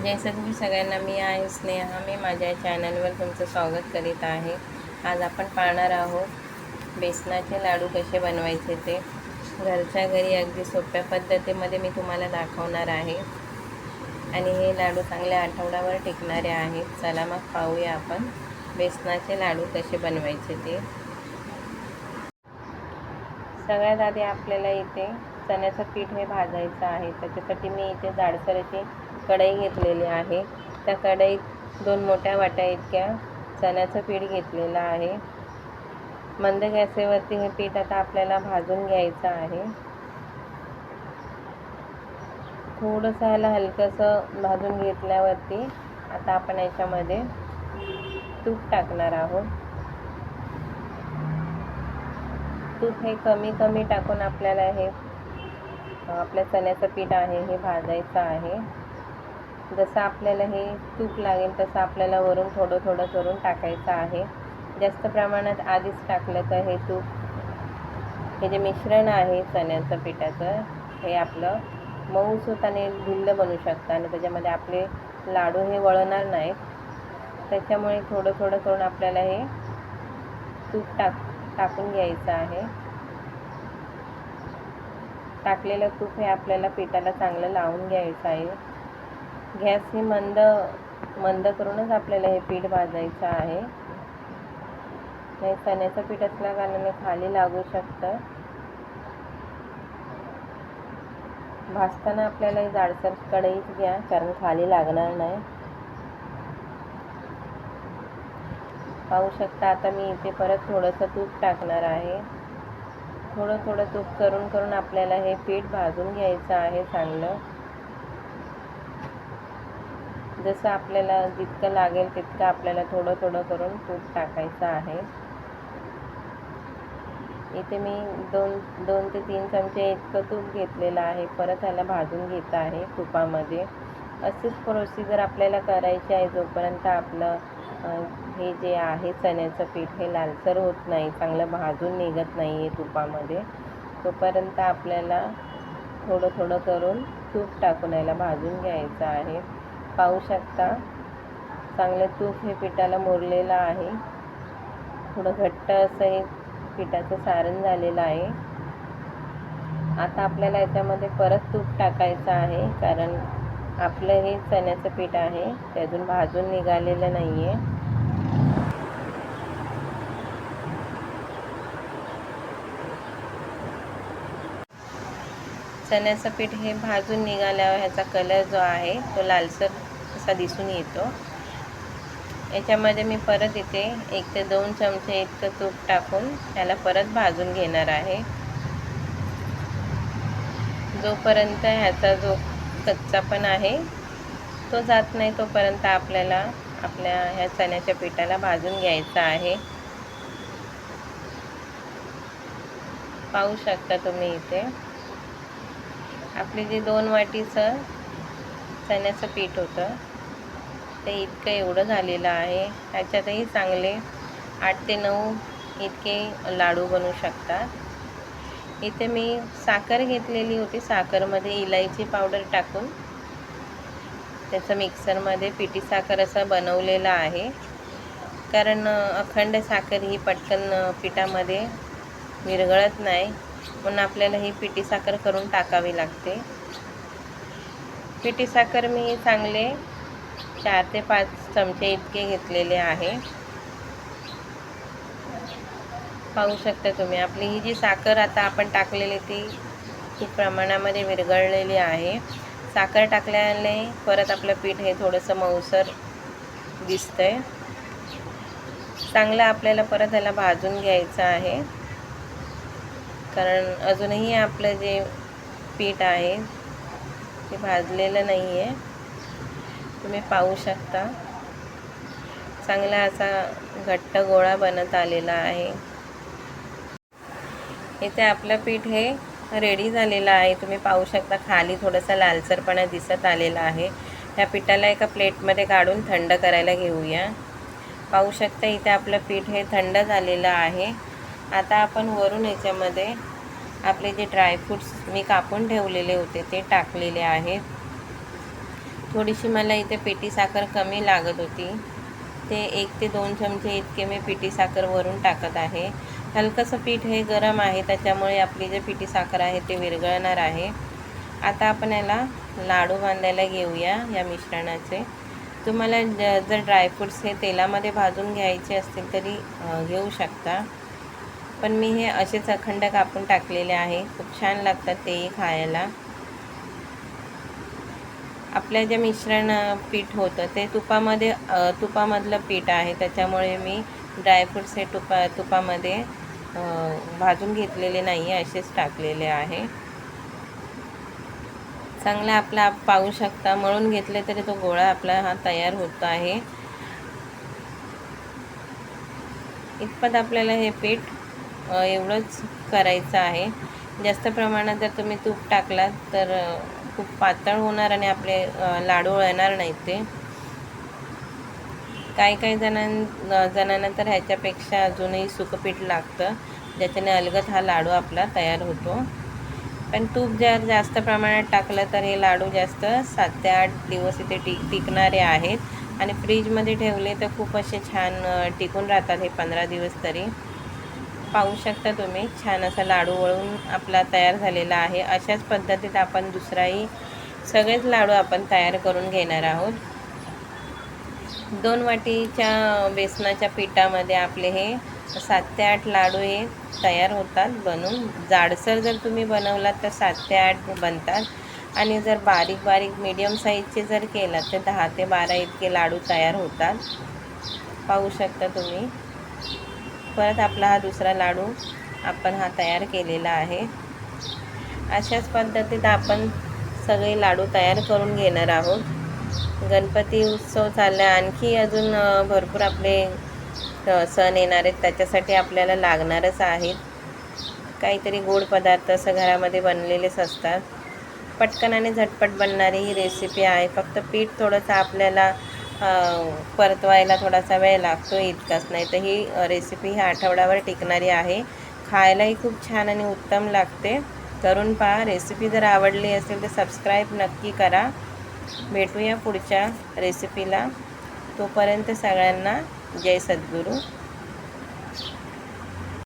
जय सद्गुरू सगळ्यांना. मी आहे स्नेहा. मी माझ्या चॅनलवर तुमचं स्वागत करीत आहे. आज आपण पाहणार आहोत बेसनाचे लाडू कसे बनवायचे ते घरच्या घरी अगदी सोप्या पद्धतीमध्ये मी तुम्हाला दाखवणार आहे. आणि हे लाडू चांगल्या आठवड्यावर टिकणारे आहेत. चला मग पाहूया आपण बेसनाचे लाडू कसे बनवायचे ते. सगळ्यात आधी आपल्याला इथे चण्याचं पीठ हे भाजायचं आहे. त्याच्यासाठी मी इथे जाडसरची कढई घेतलेली आहे. त्या कढईत 2 मोठ्या वाट्या इतक्या चण्याचं पीठ घेतलेलं आहे. मंद गॅसवरती हे पीठ आता आपल्याला भाजून घ्यायचं आहे. थोडंसं ह्याला हलकंसं भाजून घेतल्यावरती आता आपण याच्यामध्ये तूप टाकणार आहोत. तूप हे कमी कमी टाकून आपल्याला हे आपल्या चण्याचं पीठ आहे हे भाजायचं आहे. जसं आपल्याला हे तूप लागेल तसं आपल्याला वरून थोडं थोडं करून टाकायचं आहे. जास्त प्रमाणात आधीच टाकलं तर हे तूप हे जे मिश्रण आहे चण्याचं पिठाचं हे आपलं मऊसूत आणि ढिल्ल बनू शकतं आणि त्याच्यामध्ये आपले लाडू हे वळणार नाहीत. त्याच्यामुळे थोडं थोडं करून आपल्याला हे तूप टाकून घ्यायचं आहे. टाकलेलं तूप हे आपल्याला पिठाला चांगलं लावून घ्यायचं आहे. गॅस ही मंद करूनच आपल्याला हे पीठ भाजायचं आहे. हे चण्याचं पीठ असल्या कारणाने खाली लागू शकतं. भाजताना आपल्याला जाडसर कढईच घ्या कारण खाली लागणार नाही. पाहू शकता आता मी इथे परत थोडंसं तूप टाकणार आहे. थोडं थोडं तूप करून आपल्याला हे पीठ भाजून घ्यायचं आहे चांगलं. जसं आपल्याला जितकं लागेल तितकं आपल्याला थोडं थोडं करून तूप टाकायचं आहे. इथे मी 2 ते 3 चमचे इतकं तूप घेतलेलं आहे. परत ह्याला भाजून घेत आहे तुपामध्ये. अशीच प्रोसिजर आपल्याला करायची आहे जोपर्यंत आपलं हे जे आहे चण्याचं पीठ हे लालसर होत नाही, चांगलं भाजून निघत नाही आहे तुपामध्ये, तोपर्यंत आपल्याला थोडं थोडं करून तूप टाकून याला भाजून घ्यायचं आहे. पाहू शकता चांगलं तूप हे पिठाला मुरलेलं आहे. थोडं घट्ट असं हे पिठाचं सारण झालेलं आहे. आता आपल्याला याच्यामध्ये परत तूप टाकायचं आहे कारण आपलं हे चण्याचं पीठ आहे ते अजून भाजून निघालेलं नाही आहे. चण्याचं पीठ हे भाजून निघाल्यावर ह्याचा कलर जो आहे तो लालसर असा दिसून येतो. याच्यामध्ये मी परत इथे 1 ते 2 चमचे इतकं तूप टाकून त्याला परत भाजून घेणार आहे. जोपर्यंत ह्याचा जो कच्चापण आहे तो जात नाही तोपर्यंत आपल्याला आपल्या ह्या चण्याच्या पिठाला भाजून घ्यायचं आहे. पाहू शकता तुम्ही इथे आपले जे 2 वाटीचं चण्याचं पीठ होतं ते इतकं एवढं झालेलं आहे. ह्याच्यातही चांगले 8 ते 9 इतके लाडू बनवू शकतात. इथे मी साखर घेतलेली होती. साखरमध्ये इलायची पावडर टाकून त्याचं मिक्सरमध्ये पिठी साखर असं बनवलेलं आहे. कारण अखंड साखर ही पटकन पिठामध्ये विरघळत नाही म्हणून आपल्याला ही पिठी साखर करून टाकावी लागते. पिठी साखर मी चांगले 4 ते 5 चमचे इतके घेतलेले आहे. पाहू शकता तुम्ही आपली ही जी साखर आता आपण टाकलेली ती खूप प्रमाणामध्ये विरघळलेली आहे. साखर टाकल्याने परत आपलं पीठ हे थोडंसं मऊसर दिसतंय. चांगलं आपल्याला परत ह्याला भाजून घ्यायचं आहे कारण अजूनही आपलं जे पीठ आहे ते भाजलेलं नाही आहे. तुम्ही पाहू शकता चांगला असा घट्ट गोळा बनत आलेला आहे. इथे आपलं पीठ हे रेडी झालेलं आहे. तुम्ही पाहू शकता खाली थोडासा लालसरपणा दिसत आलेला आहे. ह्या पिठाला एका प्लेटमध्ये काढून थंड करायला घेऊया. पाहू शकता इथे आपलं पीठ हे थंड झालेलं आहे. आता आपण वरून याच्यामध्ये आपले जे ड्रायफ्रूट्स मी कापून ठेवलेले होते ते टाकलेले आहेत. थोडीशी मला इथे पिठी साखर कमी लागत होती, ते 1 ते 2 चमचे इतके मी पिठी साखर वरून टाकत आहे. हलकंसं पीठ हे गरम आहे, त्याच्यामुळे आपली जे पिठी साखर आहे ते विरघळणार आहे. आता आपण याला लाडू बांधायला घेऊया या मिश्रणाचे. तुम्हाला जर ड्रायफ्रूट्स हे तेलामध्ये भाजून घ्यायचे असतील तरी घेऊ शकता, पण मी हे असेच अखंड कापून टाकलेले आहे. खूप छान लागतात तेही खायला. आपल्या जे मिश्रण पीठ होतं ते तुपामधलं पीठ आहे, त्याच्यामुळे मी ड्रायफ्रूट्स हे तुपामध्ये भाजून घेतलेले नाही आहे, असेच टाकलेले आहे. चांगला आपला पाहू शकता मळून घेतले तरी तो गोळा आपला हा तयार होत आहे. इतपत आपल्याला हे पीठ एवढंच करायचं आहे. जास्त प्रमाणात जर तुम्ही तूप टाकलात तर खूप पातळ होणार आणि आपले लाडू वळणार नाहीत ते. काही जणांना तर ह्याच्यापेक्षा अजूनही सुकं पीठ लागतं, ज्याच्याने अलगद हा लाडू आपला तयार होतो. पण तूप जर जास्त प्रमाणात टाकलं तर हे लाडू जास्त 7 ते 8 दिवस इथे टिकणारे आहेत आणि फ्रीजमध्ये ठेवले तर खूप असे छान टिकून राहतात हे 15 दिवस तरी. पाहू शकता तुम्ही, छान असा लाडू वळून आपला तयार झालेला आहे. अशाच पद्धतीत आपण सगळेच लाडू आपण तयार करून घेणार आहोत. 2 वाटीच्या बेसनाच्या पिठामध्ये आपले हे 7 ते 8 लाडू हे तयार होतात बनून. जाडसर जर तुम्ही बनवलात तर 7 ते 8 बनतात आणि जर बारीक मीडियम साईजचे जर केलात तर 10 ते 12 इतके लाडू तयार होतात. पाहू शकता तुम्ही. परत आपला हा दुसरा लाडू आपण हा तयार केलेला आहे. अशाच पद्धतीत आपण सगळे लाडू तयार करून घेणार आहोत. गणपती उत्सव चालला, आणखी अजून भरपूर आपले सण येणार आहेत, त्याच्यासाठी आपल्याला लागणारच आहेत. काहीतरी गोड पदार्थ असं घरामध्ये बनलेलेच असतात. पटकन आणि झटपट बनणारी ही रेसिपी आहे. फक्त पीठ थोडंसं आपल्याला परतवायला थोडासा वेळ लागतो, इतकाच. नाही तर ही रेसिपी ही आठवड्यावर टिकणारी आहे. खायलाही खूप छान आणि उत्तम लागते. करून पहा. रेसिपी जर आवडली असेल तर सबस्क्राईब नक्की करा. भेटूया पुढच्या रेसिपीला. तोपर्यंत सगळ्यांना जय सद्गुरू.